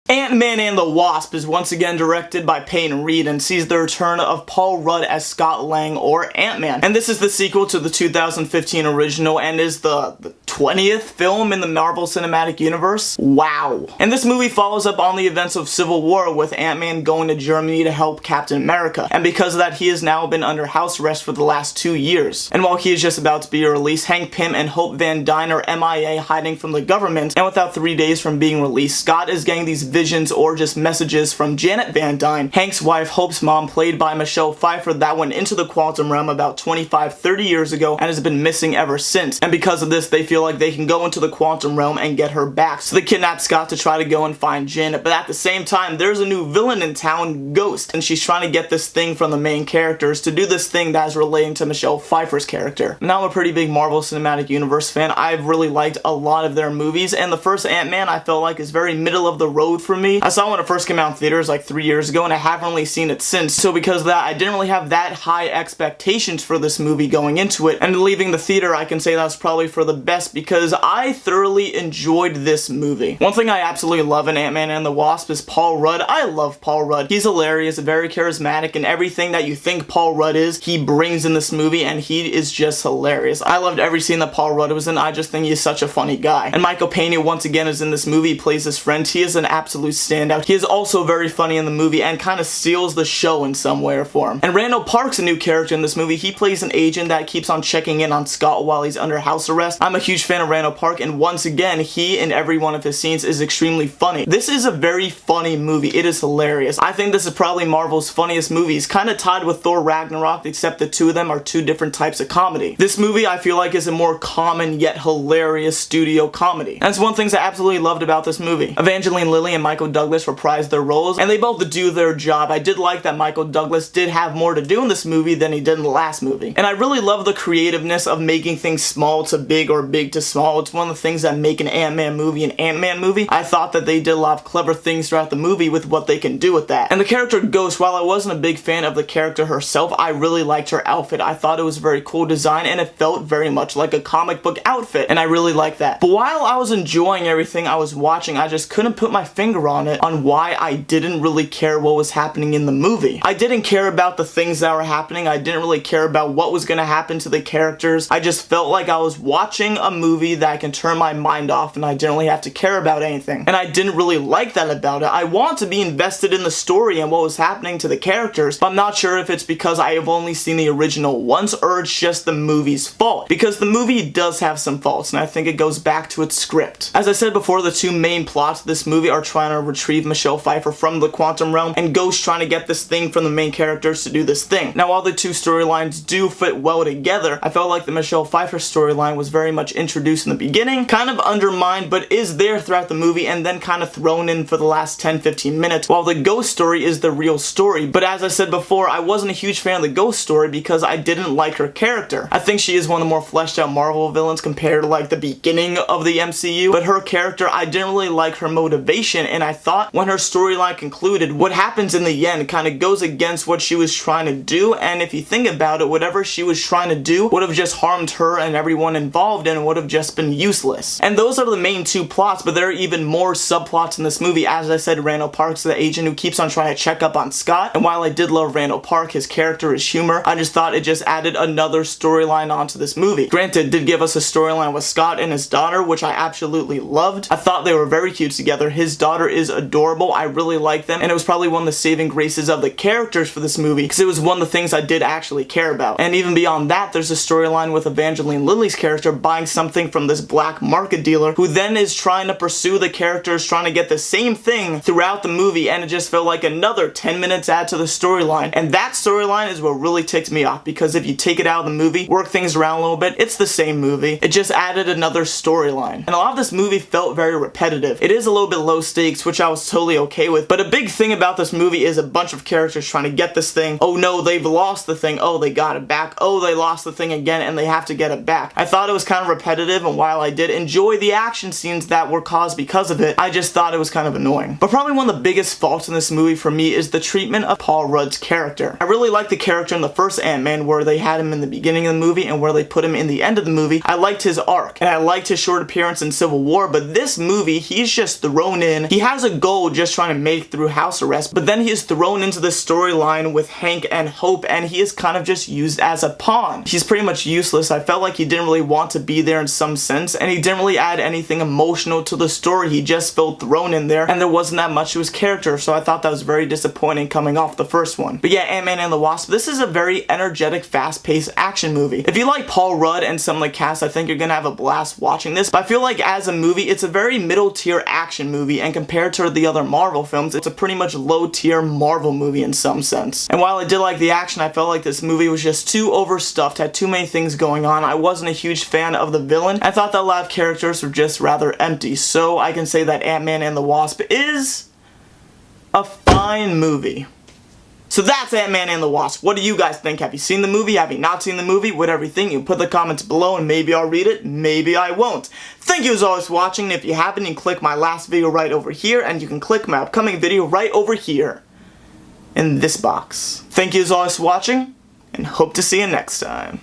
Ant-Man and the Wasp is once again directed by Peyton Reed and sees the return of Paul Rudd as Scott Lang, or Ant-Man. And this is the sequel to the 2015 original and is the 20th film in the Marvel Cinematic Universe. Wow. And this movie follows up on the events of Civil War, with Ant-Man going to Germany to help Captain America. And because of that, he has now been under house arrest for the last 2 years. And while he is just about to be released, Hank Pym and Hope Van Dyne are MIA, hiding from the government, and without 3 days from being released, Scott is getting these visions or just messages from Janet Van Dyne, Hank's wife, Hope's mom, played by Michelle Pfeiffer, that went into the quantum realm about 25-30 years ago and has been missing ever since. And because of this, they feel like they can go into the quantum realm and get her back. So they kidnap Scott to try to go and find Janet. But at the same time, there's a new villain in town, Ghost, and she's trying to get this thing from the main characters to do this thing that is relating to Michelle Pfeiffer's character. Now, I'm a pretty big Marvel Cinematic Universe fan. I've really liked a lot of their movies, and the first Ant-Man I felt like is very middle of the road for me. I saw it when it first came out in theaters like 3 years ago, and I haven't really seen it since. So because of that, I didn't really have that high expectations for this movie going into it, and leaving the theater, I can say that's probably for the best because I thoroughly enjoyed this movie. One thing I absolutely love in Ant-Man and the Wasp is Paul Rudd. I love Paul Rudd. He's hilarious, very charismatic, and everything that you think Paul Rudd is, he brings in this movie, and he is just hilarious. I loved every scene that Paul Rudd was in. I just think he's such a funny guy. And Michael Pena once again is in this movie. He plays his friend. He is an absolute standout. He is also very funny in the movie and kind of steals the show in some way or form. And Randall Park's a new character in this movie. He plays an agent that keeps on checking in on Scott while he's under house arrest. I'm a huge fan of Randall Park, and once again, he in every one of his scenes is extremely funny. This is a very funny movie. It is hilarious. I think this is probably Marvel's funniest movies, kind of tied with Thor Ragnarok, except the two of them are two different types of comedy. This movie, I feel like, is a more common yet hilarious studio comedy. And it's one of the things I absolutely loved about this movie. Evangeline Lilly and Michael Douglas reprised their roles, and they both do their job. I did like that Michael Douglas did have more to do in this movie than he did in the last movie. And I really love the creativeness of making things small to big or big to small. It's one of the things that make an Ant-Man movie an Ant-Man movie. I thought that they did a lot of clever things throughout the movie with what they can do with that. And the character Ghost, while I wasn't a big fan of the character herself, I really liked her outfit. I thought it was a very cool design, and it felt very much like a comic book outfit, and I really liked that. But while I was enjoying everything I was watching, I just couldn't put my finger on it on why I didn't really care what was happening in the movie. I didn't care about the things that were happening. I didn't really care about what was going to happen to the characters. I just felt like I was watching a movie that I can turn my mind off and I didn't really have to care about anything. And I didn't really like that about it. I want to be invested in the story and what was happening to the characters, but I'm not sure if it's because I have only seen the original once or it's just the movie's fault. Because the movie does have some faults, and I think it goes back to its script. As I said before, the two main plots of this movie are trying to retrieve Michelle Pfeiffer from the quantum realm, and Ghost trying to get this thing from the main characters to do this thing. Now, while the two storylines do fit well together, I felt like the Michelle Pfeiffer storyline was very much introduced in the beginning, kind of undermined, but is there throughout the movie, and then kind of thrown in for the last 10-15 minutes, while the Ghost story is the real story. But as I said before, I wasn't a huge fan of the Ghost story because I didn't like her character. I think she is one of the more fleshed out Marvel villains compared to like the beginning of the MCU, but her character, I didn't really like her motivation, and I thought when her storyline concluded, what happens in the end kind of goes against what she was trying to do, and if you think about it, whatever she was trying to do would have just harmed her and everyone involved and would have just been useless. And those are the main two plots, but there are even more subplots in this movie. As I said, Randall Park's the agent who keeps on trying to check up on Scott, and while I did love Randall Park, his character, his humor, I just thought it just added another storyline onto this movie. Granted, it did give us a storyline with Scott and his daughter, which I absolutely loved. I thought they were very cute together. His daughter is adorable. I really like them, and it was probably one of the saving graces of the characters for this movie because it was one of the things I did actually care about. And even beyond that, there's a storyline with Evangeline Lilly's character buying something from this black market dealer who then is trying to pursue the characters trying to get the same thing throughout the movie, and it just felt like another 10 minutes add to the storyline. And that storyline is what really ticked me off, because if you take it out of the movie, work things around a little bit, it's the same movie. It just added another storyline. And a lot of this movie felt very repetitive. It is a little bit low stakes, which I was totally okay with, but a big thing about this movie is a bunch of characters trying to get this thing. Oh no, they've lost the thing. Oh, they got it back. Oh, they lost the thing again and they have to get it back. I thought it was kind of repetitive, and while I did enjoy the action scenes that were caused because of it, I just thought it was kind of annoying. But probably one of the biggest faults in this movie for me is the treatment of Paul Rudd's character. I really liked the character in the first Ant-Man where they had him in the beginning of the movie and where they put him in the end of the movie. I liked his arc, and I liked his short appearance in Civil War, but this movie, he's just thrown in. He has has a goal just trying to make it through house arrest, but then he is thrown into the storyline with Hank and Hope, and he is kind of just used as a pawn. He's pretty much useless. I felt like he didn't really want to be there in some sense, and he didn't really add anything emotional to the story. He just felt thrown in there, and there wasn't that much to his character, so I thought that was very disappointing coming off the first one. But yeah, Ant-Man and the Wasp, this is a very energetic, fast-paced action movie. If you like Paul Rudd and some of the cast, I think you're gonna have a blast watching this, but I feel like as a movie, it's a very middle-tier action movie, and compared to the other Marvel films, it's a pretty much low-tier Marvel movie in some sense. And while I did like the action, I felt like this movie was just too overstuffed, had too many things going on. I wasn't a huge fan of the villain. I thought that a lot of characters were just rather empty, so I can say that Ant-Man and the Wasp is a fine movie. So that's Ant-Man and the Wasp. What do you guys think? Have you seen the movie? Have you not seen the movie? Whatever you think, you put the comments below and maybe I'll read it, maybe I won't. Thank you as always for watching, and if you haven't, you can click my last video right over here, and you can click my upcoming video right over here in this box. Thank you as always for watching, and hope to see you next time.